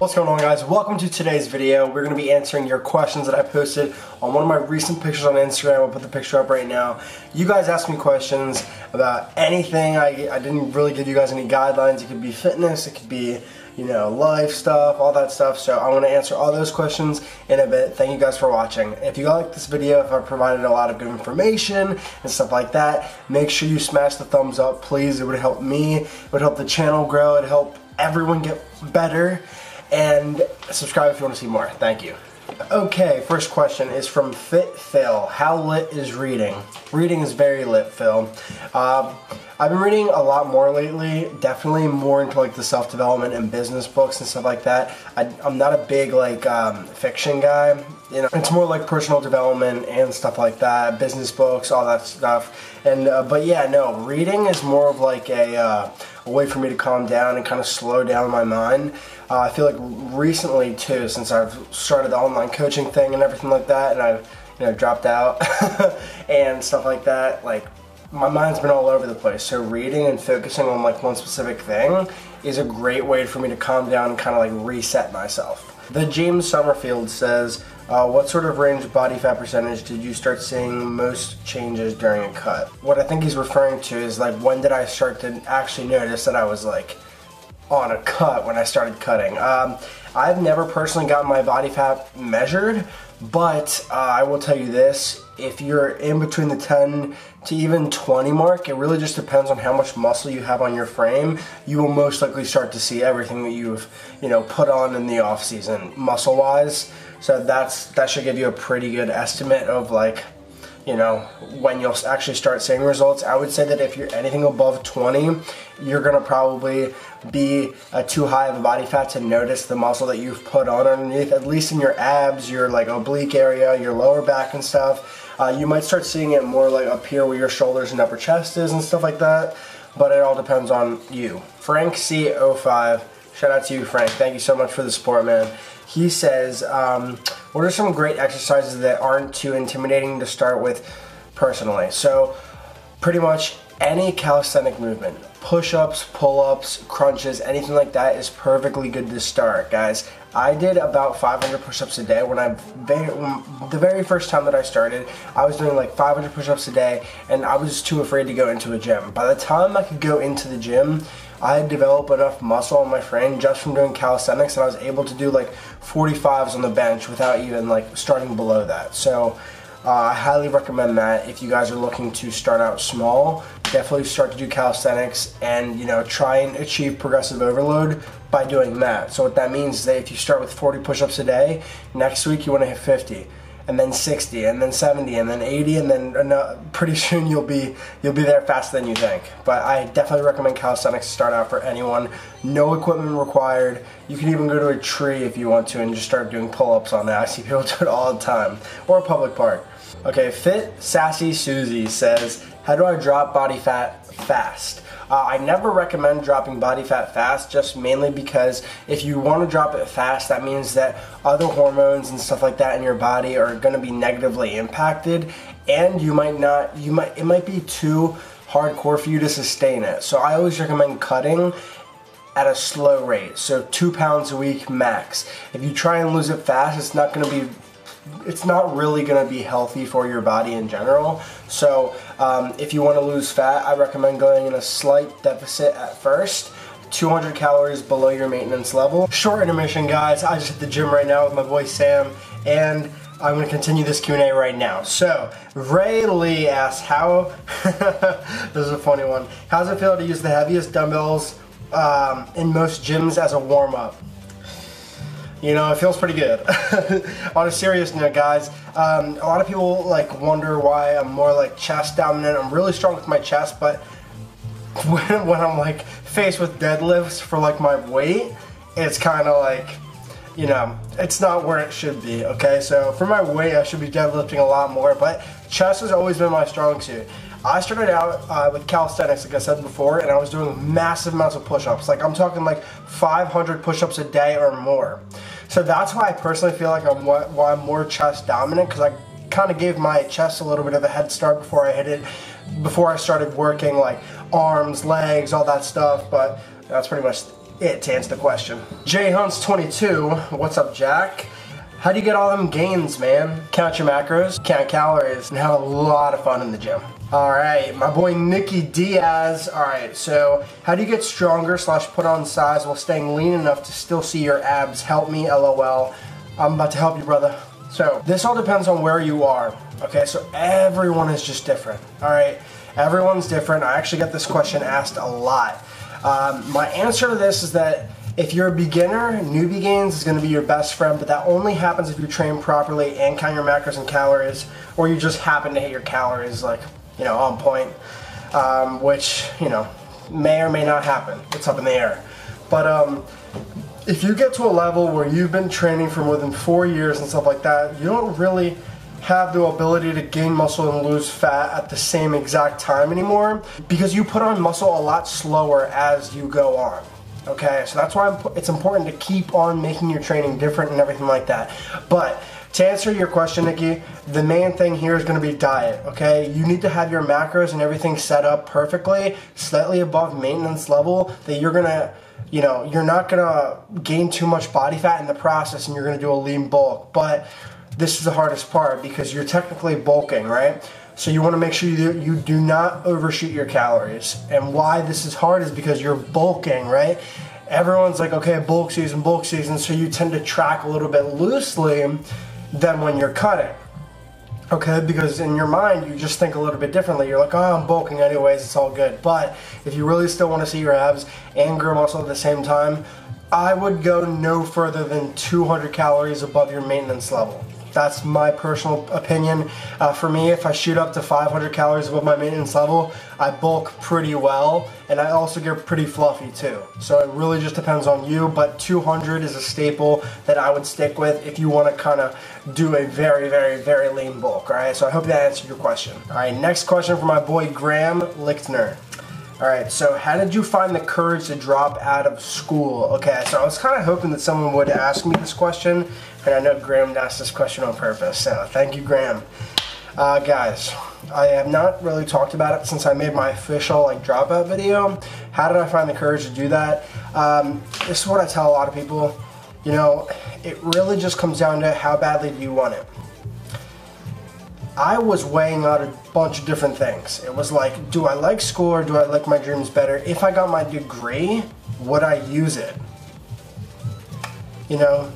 What's going on, guys? Welcome to today's video. We're going to be answering your questions that I posted on one of my recent pictures on Instagram. I'll put the picture up right now. You guys asked me questions about anything. I didn't really give you guys any guidelines. It could be fitness, it could be, you know, life stuff, all that stuff. So I want to answer all those questions in a bit. Thank you guys for watching. If you like this video, if I provided a lot of good information and stuff like that, make sure you smash the thumbs up, please. It would help me, it would help the channel grow, it would help everyone get better. And subscribe if you want to see more. Thank you. Okay, first question is from Fit Phil. How lit is reading? Reading is very lit, Phil. I've been reading a lot more lately, definitely more into like the self-development and business books and stuff like that. I'm not a big like fiction guy. You know, it's more like personal development and stuff like that, business books, all that stuff. And but yeah, no, reading is more of like a way for me to calm down and kind of slow down my mind. I feel like recently too, since I've started the online coaching thing and everything like that, and I've dropped out and stuff like that, like my mind's been all over the place. So reading and focusing on like one specific thing is a great way for me to calm down and kind of like reset myself. The James Summerfield says, what sort of range of body fat percentage did you start seeing most changes during a cut? What I think he's referring to is like, when did I start to actually notice that I was like on a cut when I started cutting? I've never personally gotten my body fat measured, but I will tell you this, if you're in between the 10 to even 20 mark, it really just depends on how much muscle you have on your frame. You will most likely start to see everything that you've, you know, put on in the off season muscle wise. So that should give you a pretty good estimate of like, you know, when you'll actually start seeing results. I would say that if you're anything above 20, you're gonna probably be too high of a body fat to notice the muscle that you've put on underneath, at least in your abs, your like oblique area, your lower back and stuff. You might start seeing it more like up here where your shoulders and upper chest is and stuff like that, but it all depends on you. Frank C05, shout out to you, Frank. Thank you so much for the support, man. He says, what are some great exercises that aren't too intimidating to start with personally? So pretty much any calisthenic movement, push-ups, pull-ups, crunches, anything like that is perfectly good to start, guys. I did about 500 push-ups a day when the very first time that I started. I was doing like 500 push-ups a day, and I was too afraid to go into a gym. By the time I could go into the gym, I had developed enough muscle on my frame just from doing calisthenics, and I was able to do like 45s on the bench without even like starting below that. So I highly recommend that if you guys are looking to start out small. Definitely start to do calisthenics and, you know, try and achieve progressive overload by doing that. So what that means is that if you start with 40 push-ups a day, next week you want to hit 50, and then 60, and then 70, and then 80, and then pretty soon you'll be there faster than you think. But I definitely recommend calisthenics to start out for anyone. No equipment required. You can even go to a tree if you want to and just start doing pull-ups on that. I see people do it all the time. Or a public park. Okay, Fit Sassy Susie says, how do I drop body fat fast? I never recommend dropping body fat fast, just mainly because if you want to drop it fast, that means that other hormones and stuff like that in your body are going to be negatively impacted, and it might be too hardcore for you to sustain it. So I always recommend cutting at a slow rate, so 2 pounds a week max. If you try and lose it fast, it's not really going to be healthy for your body in general. So if you want to lose fat, I recommend going in a slight deficit at first, 200 calories below your maintenance level. Short intermission, guys. I just hit the gym right now with my boy Sam, and I'm going to continue this Q&A right now. So Ray Lee asks, how this is a funny one, how does it feel to use the heaviest dumbbells in most gyms as a warm-up? You know, it feels pretty good. On a serious note, guys, a lot of people like wonder why I'm more like chest dominant. I'm really strong with my chest, but when I'm like faced with deadlifts for like my weight, it's kind of like, you know, it's not where it should be, okay? So for my weight, I should be deadlifting a lot more, but chest has always been my strong suit. I started out with calisthenics, like I said before, and I was doing massive amounts of push-ups. Like I'm talking like 500 push-ups a day or more. So that's why I personally feel like I'm more chest dominant, because I kind of gave my chest a little bit of a head start before I started working like arms, legs, all that stuff. But that's pretty much it to answer the question. Jay Hunts 22, what's up, Jack? How do you get all them gains, man? Count your macros, count calories, and have a lot of fun in the gym. Alright, my boy Nicky Diaz. Alright, so how do you get stronger / put on size while staying lean enough to still see your abs? Help me, LOL. I'm about to help you, brother. So, this all depends on where you are. Okay, so everyone is just different. Alright, everyone's different. I actually get this question asked a lot. My answer to this is that if you're a beginner, newbie gains is going to be your best friend, but that only happens if you train properly and count your macros and calories, or you just happen to hit your calories like, you know, on point, which, you know, may or may not happen. It's up in the air. But if you get to a level where you've been training for more than 4 years and stuff like that, you don't really have the ability to gain muscle and lose fat at the same exact time anymore, because you put on muscle a lot slower as you go on. Okay, so that's why it's important to keep on making your training different and everything like that. But to answer your question, Nikki, the main thing here is going to be diet, okay? You need to have your macros and everything set up perfectly, slightly above maintenance level, that you're going to, you know, you're not going to gain too much body fat in the process and you're going to do a lean bulk. But this is the hardest part because you're technically bulking, right? So you want to make sure you do not overshoot your calories. And why this is hard is because you're bulking, right? Everyone's like, okay, bulk season, so you tend to track a little bit loosely than when you're cutting. Okay, because in your mind, you just think a little bit differently. You're like, oh, I'm bulking anyways, it's all good. But if you really still want to see your abs and grow muscle at the same time, I would go no further than 200 calories above your maintenance level. That's my personal opinion. For me, if I shoot up to 500 calories above my maintenance level, I bulk pretty well, and I also get pretty fluffy too. So it really just depends on you, but 200 is a staple that I would stick with if you want to kind of do a very, very, very lean bulk, all right? So I hope that answered your question. All right, next question from my boy Graham Lichtner. All right, so how did you find the courage to drop out of school? Okay, so I was kind of hoping that someone would ask me this question, and I know Graham asked this question on purpose, so thank you, Graham. Guys, I have not really talked about it since I made my official dropout video. How did I find the courage to do that? This is what I tell a lot of people. You know, it really just comes down to how badly do you want it. I was weighing out a bunch of different things. It was like, do I like school or do I like my dreams better? If I got my degree, would I use it? You know,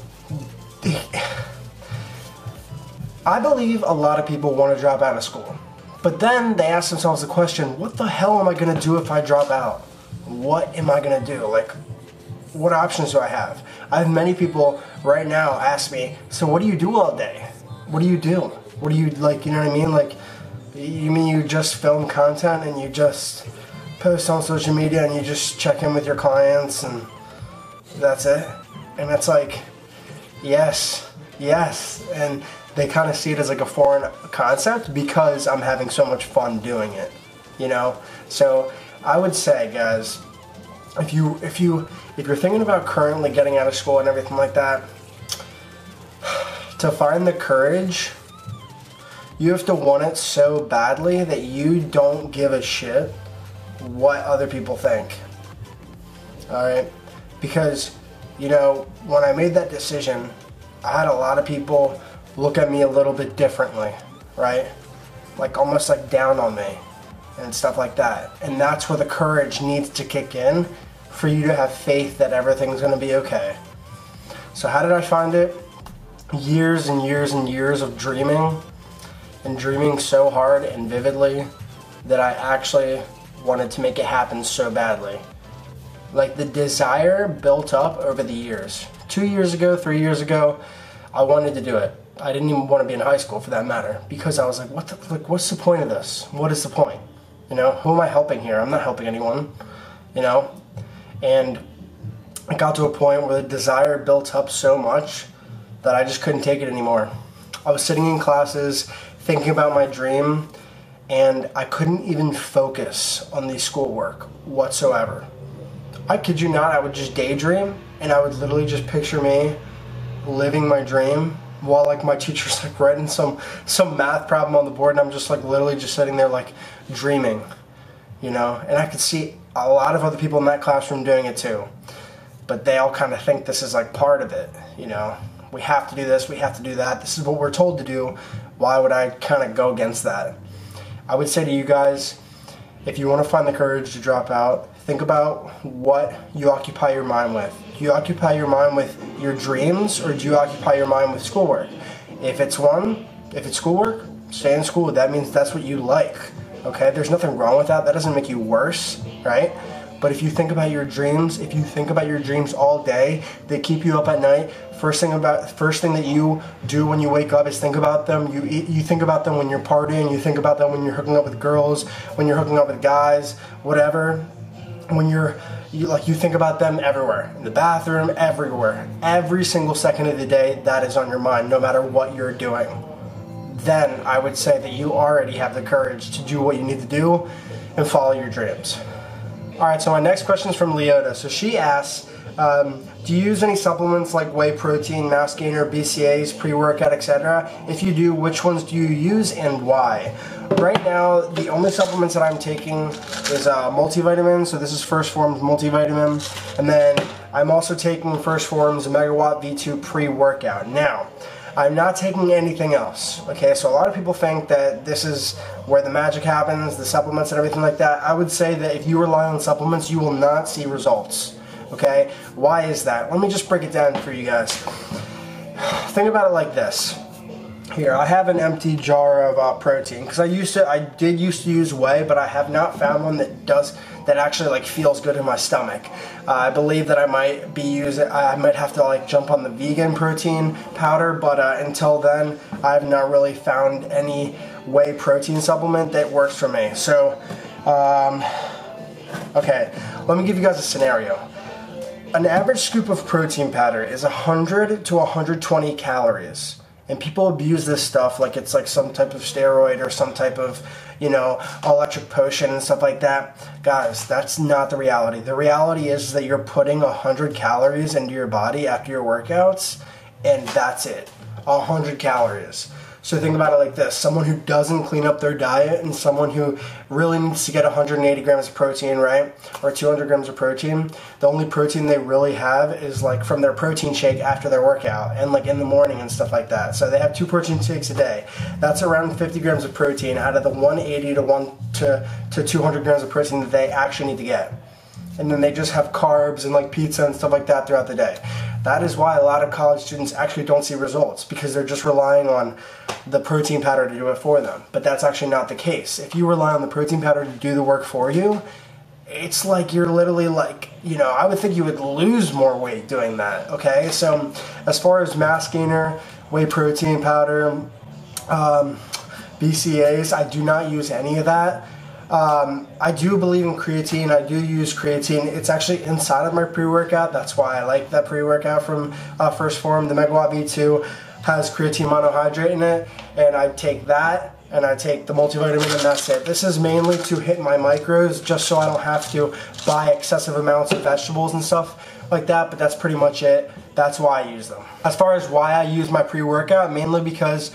I believe a lot of people want to drop out of school. But then they ask themselves the question, what the hell am I going to do if I drop out? What am I going to do? Like, what options do I have? I have many people right now ask me, so what do you do all day? What do you do? What do you, like, you know what I mean? Like, you mean you just film content and you just post on social media and you just check in with your clients and that's it? And it's like, yes. And they kind of see it as like a foreign concept because I'm having so much fun doing it, you know? So I would say, guys, if you're thinking about currently getting out of school and everything like that, to find the courage, you have to want it so badly that you don't give a shit what other people think. Alright? Because, you know, when I made that decision, I had a lot of people look at me a little bit differently, right? Like almost like down on me and stuff like that. And that's where the courage needs to kick in for you to have faith that everything's going to be okay. So how did I find it? Years and years and years of dreaming, and dreaming so hard and vividly that I actually wanted to make it happen so badly. Like the desire built up over the years. 2 years ago, 3 years ago, I wanted to do it. I didn't even want to be in high school for that matter, because I was like, what's the point of this? What is the point? You know, who am I helping here? I'm not helping anyone, you know? And it got to a point where the desire built up so much that I just couldn't take it anymore. I was sitting in classes thinking about my dream, and I couldn't even focus on the schoolwork whatsoever. I kid you not, I would just daydream, and I would literally just picture me living my dream while like my teacher's like writing some math problem on the board, and I'm just like literally just sitting there like dreaming, you know? And I could see a lot of other people in that classroom doing it too. but they all kind of think this is like part of it, you know. We have to do this, we have to do that. This is what we're told to do. Why would I kind of go against that? I would say to you guys, if you want to find the courage to drop out, think about what you occupy your mind with. Do you occupy your mind with your dreams, or do you occupy your mind with schoolwork? If it's schoolwork, stay in school. That means that's what you like, okay? There's nothing wrong with that. That doesn't make you worse, right? But if you think about your dreams, if you think about your dreams all day, they keep you up at night. First thing that you do when you wake up is think about them. You think about them when you're partying. You think about them when you're hooking up with girls, when you're hooking up with guys, whatever. When you think about them everywhere, in the bathroom, everywhere. Every single second of the day, that is on your mind, no matter what you're doing. Then I would say that you already have the courage to do what you need to do and follow your dreams. Alright, so my next question is from Leota. So she asks, do you use any supplements like whey protein, mass gainer, BCAAs, pre-workout, etc.? If you do, which ones do you use and why? Right now, the only supplements that I'm taking is multivitamin. So this is First Form's multivitamin. And then I'm also taking First Form's Megawatt V2 pre-workout. Now, I'm not taking anything else, okay? So a lot of people think that this is where the magic happens, the supplements and everything like that. I would say that if you rely on supplements, you will not see results, okay? Why is that? Let me just break it down for you guys. Think about it like this. Here, I have an empty jar of protein, because I did used to use whey, but I have not found one that actually like feels good in my stomach. I believe that I might have to like jump on the vegan protein powder, but until then, I have not really found any whey protein supplement that works for me. So, okay, let me give you guys a scenario. An average scoop of protein powder is 100 to 120 calories. And people abuse this stuff like it's like some type of steroid or some type of, you know, electric potion and stuff like that. Guys, that's not the reality. The reality is that you're putting 100 calories into your body after your workouts, and that's it. 100 calories. So think about it like this. Someone who doesn't clean up their diet and someone who really needs to get 180 grams of protein, right? Or 200 grams of protein. The only protein they really have is like from their protein shake after their workout and like in the morning and stuff like that. So they have 2 protein shakes a day. That's around 50 grams of protein out of the 180 to 200 grams of protein that they actually need to get. And then they just have carbs and like pizza and stuff like that throughout the day. That is why a lot of college students actually don't see results, because they're just relying on the protein powder to do it for them. But that's actually not the case. If you rely on the protein powder to do the work for you, it's like you're literally like, you know, I would think you would lose more weight doing that, okay? So as far as mass gainer, whey protein powder, BCAAs, I do not use any of that. I do believe in creatine. I do use creatine. It's actually inside of my pre-workout. That's why I like that pre-workout from First Form. The Megawatt V2 has creatine monohydrate in it, and I take that, and I take the multivitamin, and that's it. This is mainly to hit my macros, just so I don't have to buy excessive amounts of vegetables and stuff like that, but that's pretty much it. That's why I use them. As far as why I use my pre-workout, mainly because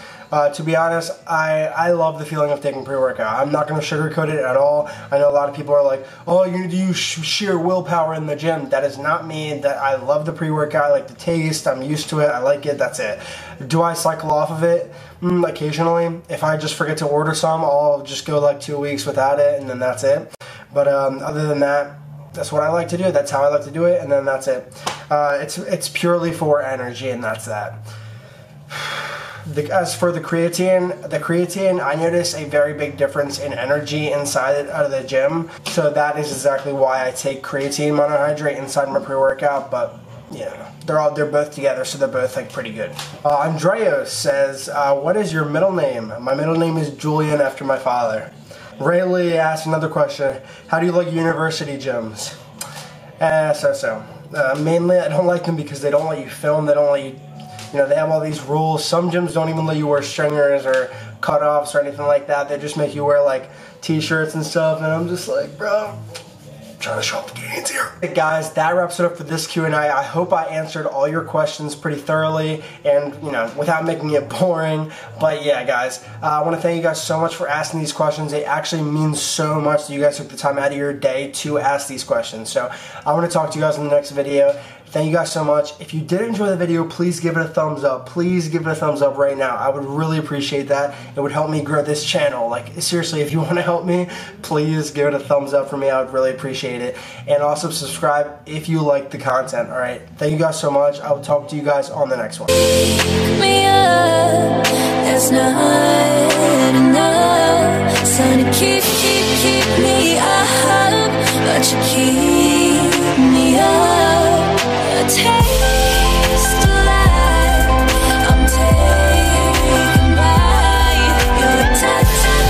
to be honest, I love the feeling of taking pre-workout. I'm not going to sugarcoat it at all. I know a lot of people are like, oh, you need to use sheer willpower in the gym. That is not me. That I love the pre-workout. I like the taste. I'm used to it. I like it. That's it. Do I cycle off of it? Occasionally. If I just forget to order some, I'll just go like 2 weeks without it, and then that's it. But other than that, that's what I like to do. That's how I like to do it, and then that's it. It's purely for energy, and that's that. As for the creatine, I notice a very big difference in energy inside out of the gym. So that is exactly why I take creatine monohydrate inside my pre-workout. But yeah, they're both together, so they're both like pretty good. Andreas says, "What is your middle name?" My middle name is Julian, after my father. Rayleigh asked another question: how do you like university gyms? Mainly, I don't like them because they don't let you film. They don't let you. You know, they have all these rules. Some gyms don't even let you wear stringers or cutoffs or anything like that. They just make you wear like t-shirts and stuff, and I'm just like, bro, I'm trying to show up the gains here. Hey guys, that wraps it up for this Q&A. I hope I answered all your questions pretty thoroughly and, you know, without making it boring. But yeah, guys, I want to thank you guys so much for asking these questions. It actually means so much that you guys took the time out of your day to ask these questions. So I want to talk to you guys in the next video. Thank you guys so much. If you did enjoy the video, please give it a thumbs up. Please give it a thumbs up right now. I would really appreciate that. It would help me grow this channel. Like, seriously, if you want to help me, please give it a thumbs up for me. I would really appreciate it. And also subscribe if you like the content, all right? Thank you guys so much. I will talk to you guys on the next one. Me up, there's not enough sun to keep me up, but you keep